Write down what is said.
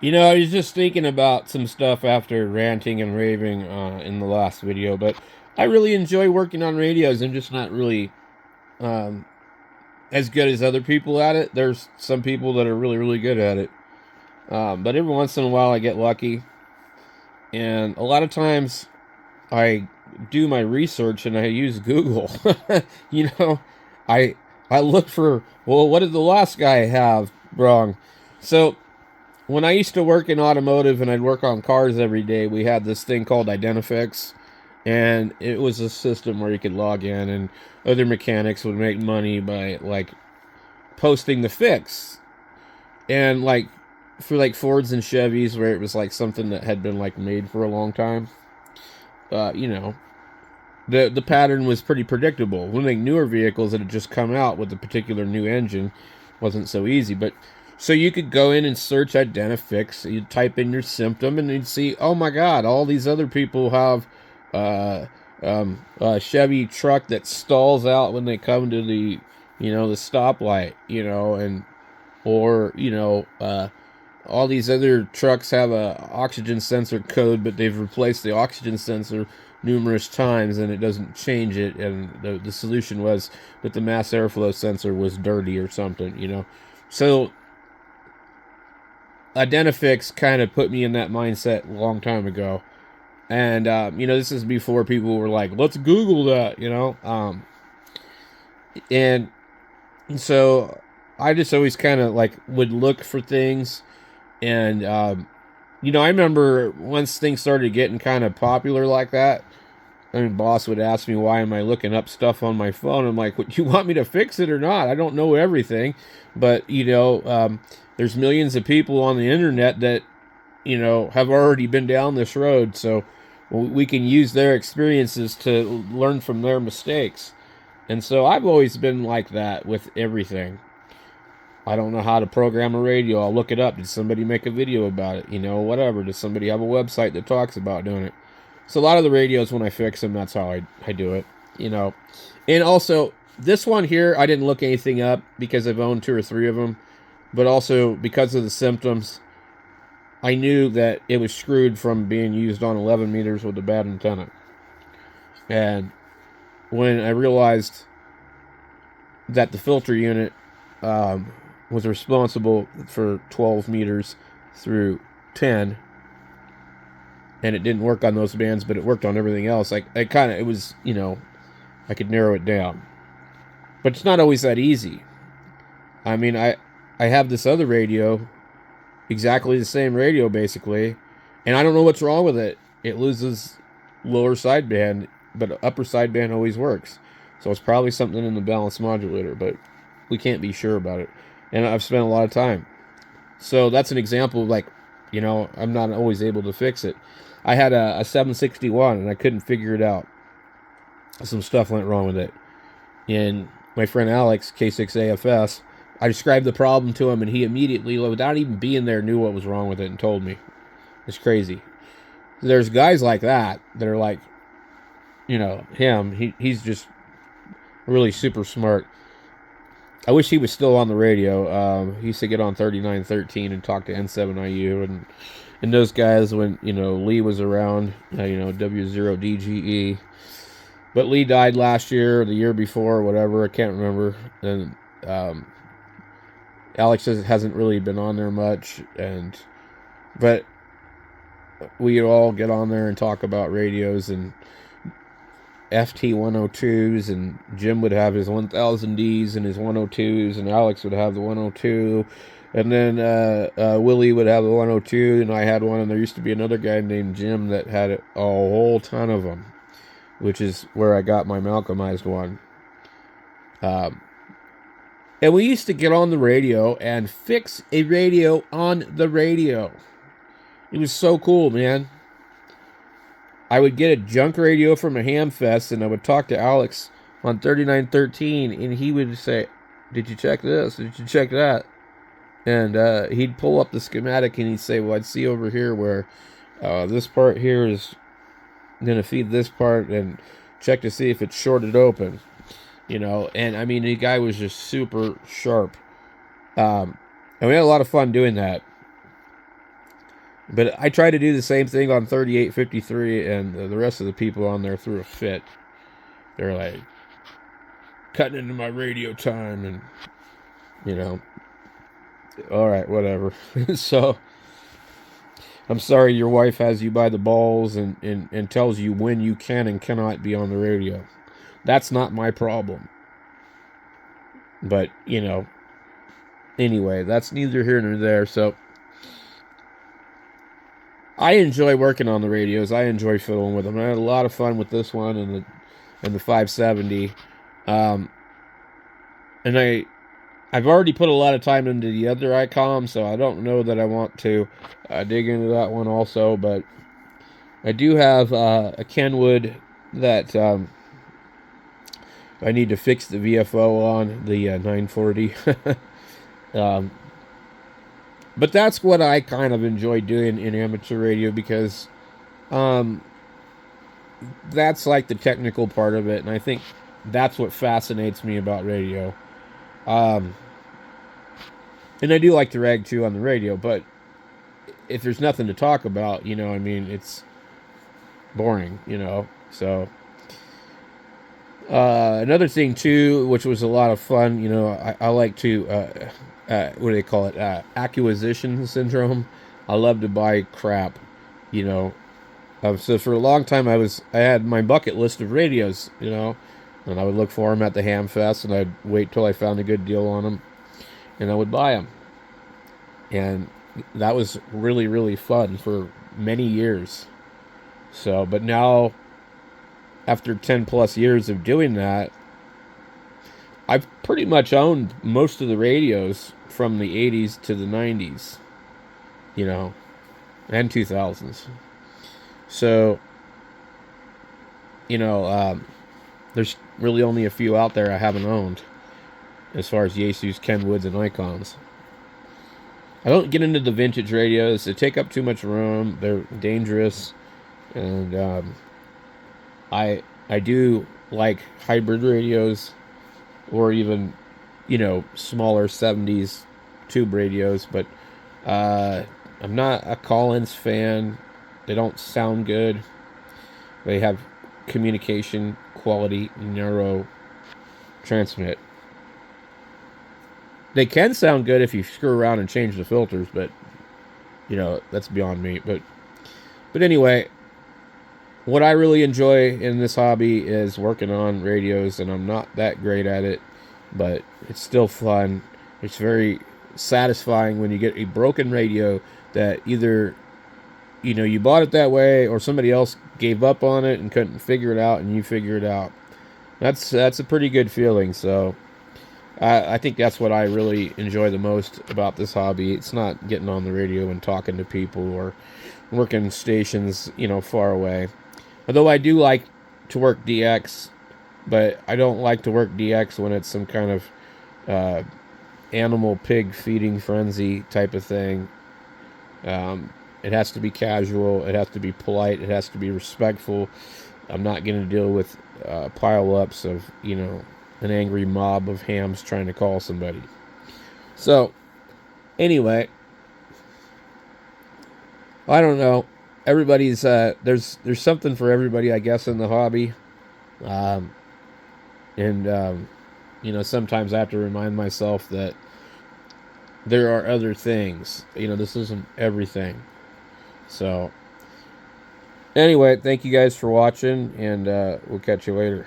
I was just thinking about some stuff after ranting and raving in the last video, but I really enjoy working on radios. I'm just not really um, as good as other people at it. There's some people that are really, really good at it. But every once in a while I get lucky. And a lot of times I do my research and I use Google. you know, I I look for, well, what did the last guy have wrong? So when I used to work in automotive and I'd work on cars every day, we had this thing called Identifix, and it was a system where you could log in, and other mechanics would make money by like posting the fix, and like for like Fords and Chevys, where it was like something that had been like made for a long time. You know, the pattern was pretty predictable. When like newer vehicles that had just come out with a particular new engine wasn't so easy, but so you could go in and search Identifix, you'd type in your symptom, and you'd see, oh my God, all these other people have uh, a Chevy truck that stalls out when they come to the stoplight, and or all these other trucks have a oxygen sensor code, but they've replaced the oxygen sensor numerous times and it doesn't change it. And the solution was that the mass airflow sensor was dirty or something. So Identifix kind of put me in that mindset a long time ago. And, this is before people were like, let's Google that. And so I just always kind of like would look for things. And, I remember once things started getting kind of popular like that, I mean, boss would ask me, why am I looking up stuff on my phone? I'm like, what, you want me to fix it or not? I don't know everything. But, there's millions of people on the internet that, have already been down this road. So we can use their experiences to learn from their mistakes. And so I've always been like that with everything. I don't know how to program a radio. I'll look it up. Did somebody make a video about it? Whatever. Does somebody have a website that talks about doing it? So a lot of the radios, when I fix them, that's how I do it. And also, this one here, I didn't look anything up because I've owned two or three of them. But also, because of the symptoms, I knew that it was screwed from being used on 11 meters with a bad antenna. And when I realized that the filter unit was responsible for 12 meters through 10, and it didn't work on those bands, but it worked on everything else. It was, I could narrow it down. But it's not always that easy. I mean, I have this other radio, exactly the same radio basically, and I don't know what's wrong with it. It loses lower sideband, but upper sideband always works. So it's probably something in the balance modulator, but we can't be sure about it. And I've spent a lot of time. So that's an example of I'm not always able to fix it. I had a 761 and I couldn't figure it out. Some stuff went wrong with it. And my friend Alex, K6AFS, I described the problem to him and he immediately, without even being there, knew what was wrong with it and told me. It's crazy. There's guys like that are like, him. He's just really super smart. I wish he was still on the radio. He used to get on 3913 and talk to N7IU and those guys when Lee was around. W0DGE. But Lee died last year or the year before, whatever. I can't remember. And Alex hasn't really been on there much, but we all get on there and talk about radios and FT 102s, and Jim would have his 1000Ds and his 102s, and Alex would have the 102, and then Willie would have the 102, and I had one, and there used to be another guy named Jim that had a whole ton of them, which is where I got my Malcolmized one. And we used to get on the radio and fix a radio on the radio. It was so cool, man. I would get a junk radio from a ham fest and I would talk to Alex on 3913 and he would say, did you check this? Did you check that? And he'd pull up the schematic and he'd say, well, I'd see over here where this part here is going to feed this part and check to see if it's shorted open. And I mean, the guy was just super sharp. And we had a lot of fun doing that. But I try to do the same thing on 3853, and the rest of the people on there threw a fit. They're like, cutting into my radio time, and, you know, all right, whatever. So, I'm sorry your wife has you by the balls and tells you when you can and cannot be on the radio. That's not my problem. But, anyway, that's neither here nor there. So, I enjoy working on the radios. I enjoy fiddling with them. I had a lot of fun with this one and the 570. And I've already put a lot of time into the other ICOM, so I don't know that I want to dig into that one also. But I do have a Kenwood that I need to fix the VFO on, the 940. But that's what I kind of enjoy doing in amateur radio, because that's like the technical part of it, and I think that's what fascinates me about radio. And I do like to rag too on the radio, but if there's nothing to talk about, it's boring, So another thing too, which was a lot of fun, I like to what do they call it? Acquisition syndrome. I love to buy crap, So for a long time, I had my bucket list of radios, and I would look for them at the Ham Fest, and I'd wait till I found a good deal on them, and I would buy them. And that was really, really fun for many years. So, but now, after 10 plus years of doing that, I've pretty much owned most of the radios from the 80s to the 90s, and 2000s. So, there's really only a few out there I haven't owned, as far as Yaesu's, Kenwoods, and Icons. I don't get into the vintage radios. They take up too much room. They're dangerous. And I do like hybrid radios, or even, smaller 70s tube radios. But I'm not a Collins fan. They don't sound good. They have communication quality narrow transmit. They can sound good if you screw around and change the filters, but that's beyond me. But anyway, what I really enjoy in this hobby is working on radios, and I'm not that great at it, but it's still fun. It's very satisfying when you get a broken radio that either you bought it that way, or somebody else gave up on it and couldn't figure it out, and you figure it out. That's a pretty good feeling. So I think that's what I really enjoy the most about this hobby. It's not getting on the radio and talking to people or working stations, far away. Although I do like to work DX, but I don't like to work DX when it's some kind of animal pig feeding frenzy type of thing. It has to be casual. It has to be polite. It has to be respectful. I'm not going to deal with pile-ups of, an angry mob of hams trying to call somebody. So, anyway, I don't know. Everybody's there's something for everybody, I guess, in the hobby. Sometimes I have to remind myself that there are other things. This isn't everything. So, anyway, thank you guys for watching, and we'll catch you later.